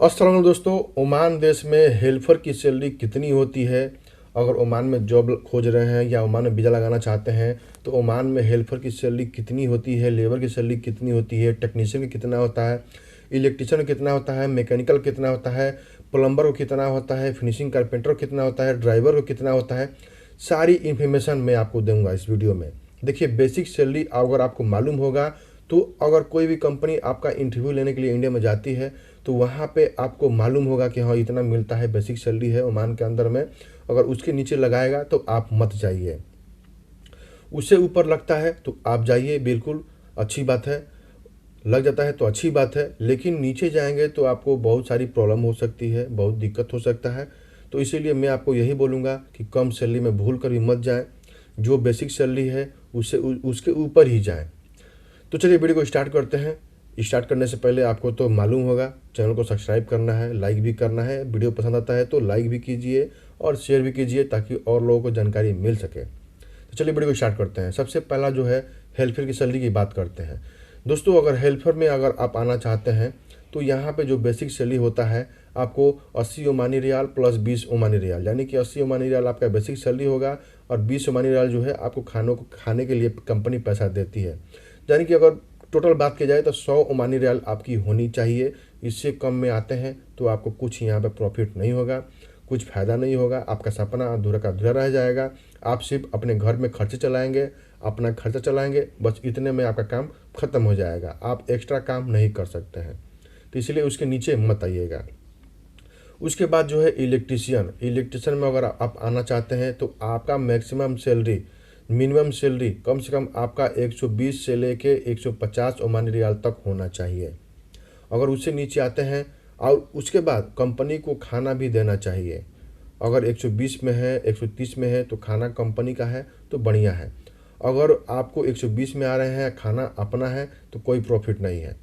अस्सलाम वालेकुम दोस्तों। ओमान देश में हेल्पर की सैलरी कितनी होती है? अगर ओमान में जॉब खोज रहे हैं या ओमान में वीज़ा लगाना चाहते हैं तो ओमान में हेल्पर की सैलरी कितनी होती है, लेबर की सैलरी कितनी होती है, टेक्नीशियन का कितना होता है, इलेक्ट्रिशियन कितना होता है, मैकेनिकल कितना होता है, प्लम्बर को कितना होता है, फिनिशिंग कारपेंटर को कितना होता है, ड्राइवर को कितना होता है, सारी इन्फॉर्मेशन मैं आपको दूंगा इस वीडियो में। देखिए, बेसिक सैलरी अगर आपको मालूम होगा तो अगर कोई भी कंपनी आपका इंटरव्यू लेने के लिए इंडिया में जाती है तो वहाँ पे आपको मालूम होगा कि हाँ इतना मिलता है, बेसिक सैलरी है ओमान के अंदर में। अगर उसके नीचे लगाएगा तो आप मत जाइए, उससे ऊपर लगता है तो आप जाइए, बिल्कुल अच्छी बात है। लग जाता है तो अच्छी बात है, लेकिन नीचे जाएंगे तो आपको बहुत सारी प्रॉब्लम हो सकती है, बहुत दिक्कत हो सकता है। तो इसीलिए मैं आपको यही बोलूँगा कि कम सैलरी में भूल कर भी मत जाएं, जो बेसिक सैलरी है उसके ऊपर ही जाएं। तो चलिए वीडियो को स्टार्ट करते हैं। स्टार्ट करने से पहले आपको तो मालूम होगा, चैनल को सब्सक्राइब करना है, लाइक भी करना है। वीडियो पसंद आता है तो लाइक भी कीजिए और शेयर भी कीजिए ताकि और लोगों को जानकारी मिल सके। तो चलिए वीडियो को स्टार्ट करते हैं। सबसे पहला जो है हेल्पर की सैलरी की बात करते हैं। दोस्तों, अगर हेल्पर में अगर आप आना चाहते हैं तो यहाँ पे जो बेसिक सैलरी होता है आपको 80 Omani riyal plus 20 Omani riyal, यानी कि 80 ओमानी रियाल आपका बेसिक सैलरी होगा और 20 ओमानी रियाल जो है आपको खाने के लिए कंपनी पैसा देती है। यानी कि अगर टोटल बात की जाए तो 100 ओमानी रियाल आपकी होनी चाहिए। इससे कम में आते हैं तो आपको कुछ यहाँ पे प्रॉफिट नहीं होगा, कुछ फ़ायदा नहीं होगा, आपका सपना अधूरा का अधूरा रह जाएगा। आप सिर्फ अपने घर में खर्चे चलाएंगे, अपना खर्चा चलाएंगे, बस इतने में आपका काम ख़त्म हो जाएगा। आप एक्स्ट्रा काम नहीं कर सकते हैं, तो इसलिए उसके नीचे मत आइएगा। उसके बाद जो है इलेक्ट्रिशियन में अगर आप आना चाहते हैं तो आपका मैक्सिमम सैलरी, मिनिमम सैलरी कम से कम आपका 120 से लेके 150 ओमानी रियाल तक होना चाहिए। अगर उससे नीचे आते हैं और उसके बाद कंपनी को खाना भी देना चाहिए। अगर 120 में है, 130 में है तो खाना कंपनी का है तो बढ़िया है। अगर आपको 120 में आ रहे हैं, खाना अपना है, तो कोई प्रॉफिट नहीं है।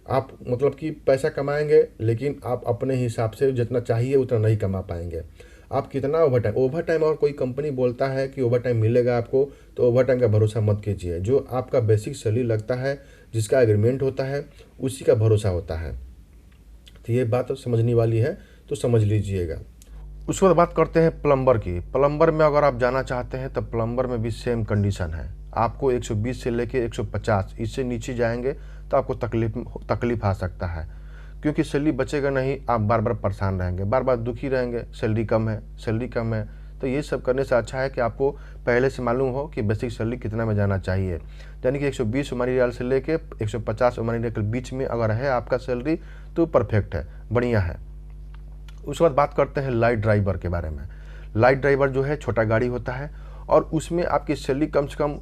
आप मतलब कि पैसा कमाएंगे लेकिन आप अपने हिसाब से जितना चाहिए उतना नहीं कमा पाएंगे। आप कितना ओवर टाइम और कोई कंपनी बोलता है कि ओवर टाइम मिलेगा आपको, तो ओवर टाइम का भरोसा मत कीजिए। जो आपका बेसिक सैलरी लगता है, जिसका एग्रीमेंट होता है, उसी का भरोसा होता है। तो ये बात समझने वाली है, तो समझ लीजिएगा। उसके बाद बात करते हैं प्लम्बर की। प्लम्बर में अगर आप जाना चाहते हैं तो प्लम्बर में भी सेम कंडीशन है। आपको 120 से लेके 150, इससे नीचे जाएंगे तो आपको तकलीफ आ सकता है, क्योंकि सैलरी बचेगा नहीं। आप बार बार परेशान रहेंगे, बार बार दुखी रहेंगे, सैलरी कम है, सैलरी कम है। तो ये सब करने से अच्छा है कि आपको पहले से मालूम हो कि बेसिक सैलरी कितना में जाना चाहिए। यानी कि 120 ओमानी रियाल से लेके 150 ओमानी रियाल के बीच में अगर है आपका सैलरी तो परफेक्ट है, बढ़िया है। उसके बाद बात करते हैं लाइट ड्राइवर के बारे में। लाइट ड्राइवर जो है छोटा गाड़ी होता है और उसमें आपकी सैलरी कम से कम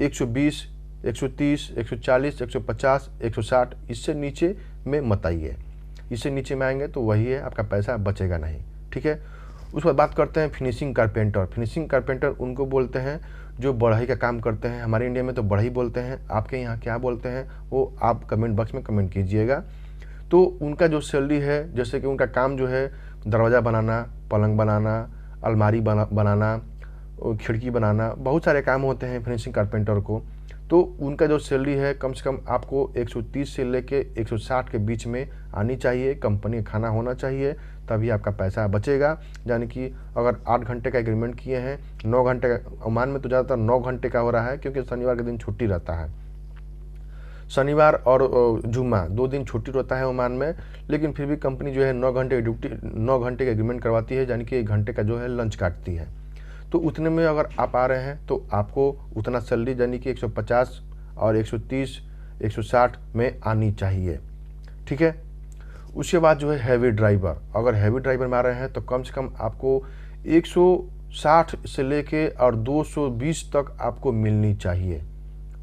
120, 130, 140, 150, 160, इससे नीचे में मत आइए। इससे नीचे में आएंगे तो वही है, आपका पैसा बचेगा नहीं, ठीक है। उसके बाद बात करते हैं फिनिशिंग कारपेंटर। फिनिशिंग कारपेंटर उनको बोलते हैं जो बढ़ई का काम करते हैं। हमारे इंडिया में तो बढ़ई बोलते हैं, आपके यहाँ क्या बोलते हैं वो आप कमेंट बॉक्स में कमेंट कीजिएगा। तो उनका जो सैलरी है, जैसे कि उनका काम जो है दरवाज़ा बनाना, पलंग बनाना, अलमारी बनाना, खिड़की बनाना, बहुत सारे काम होते हैं फिनिशिंग कारपेंटर को। तो उनका जो सैलरी है कम से कम आपको 130 से लेके 160 के बीच में आनी चाहिए। कंपनी का खाना होना चाहिए, तभी आपका पैसा बचेगा। यानी कि अगर 8 घंटे का एग्रीमेंट किए हैं, 9 घंटे का, ओमान में तो ज़्यादातर 9 घंटे का हो रहा है क्योंकि शनिवार के दिन छुट्टी रहता है। शनिवार और जुम्मा 2 दिन छुट्टी रहता है ओमान में, लेकिन फिर भी कंपनी जो है 9 घंटे की ड्यूटी, 9 घंटे का एग्रीमेंट करवाती है, यानी कि 1 घंटे का जो है लंच काटती है। तो उतने में अगर आप आ रहे हैं तो आपको उतना सैलरी यानी कि 150 और 130, 160 में आनी चाहिए, ठीक है। उसके बाद जो है हैवी ड्राइवर। अगर हैवी ड्राइवर में आ रहे हैं तो कम से कम आपको 160 से लेके और 220 तक आपको मिलनी चाहिए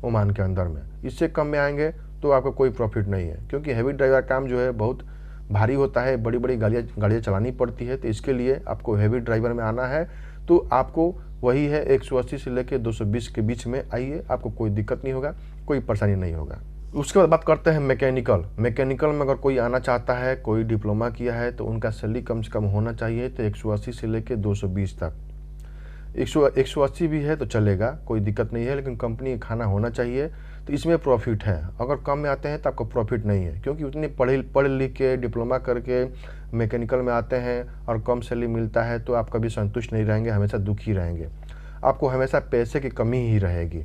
ओमान के अंदर में। इससे कम में आएंगे तो आपका कोई प्रॉफिट नहीं है, क्योंकि हैवी ड्राइवर काम जो है बहुत भारी होता है, बड़ी बड़ी गाड़ियाँ चलानी पड़ती है। तो इसके लिए आपको हैवी ड्राइवर में आना है तो आपको वही है 180 से लेकर 220 के बीच में आइए, आपको कोई दिक्कत नहीं होगा, कोई परेशानी नहीं होगा। उसके बाद बात करते हैं मैकेनिकल में अगर कोई आना चाहता है, कोई डिप्लोमा किया है, तो उनका सैलरी कम से कम होना चाहिए तो 180 से लेकर 220 तक। 180 भी है तो चलेगा, कोई दिक्कत नहीं है, लेकिन कंपनी का खाना होना चाहिए तो इसमें प्रॉफिट है। अगर कम में आते हैं तो आपको प्रॉफिट नहीं है, क्योंकि उतने पढ़ लिख के डिप्लोमा करके मैकेनिकल में आते हैं और कम सैलरी मिलता है तो आप कभी संतुष्ट नहीं रहेंगे, हमेशा दुखी रहेंगे, आपको हमेशा पैसे की कमी ही रहेगी।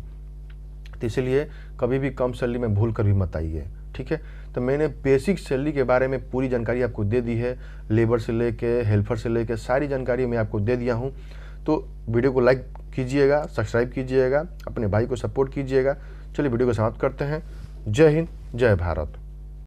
तो इसलिए कभी भी कम सैलरी में भूल कर भी मत आइए, ठीक है। तो मैंने बेसिक सैलरी के बारे में पूरी जानकारी आपको दे दी है, लेबर से लेके हेल्पर से लेके सारी जानकारी मैं आपको दे दिया हूँ। तो वीडियो को लाइक कीजिएगा, सब्सक्राइब कीजिएगा, अपने भाई को सपोर्ट कीजिएगा। चलिए वीडियो को समाप्त करते हैं। जय हिंद, जय भारत।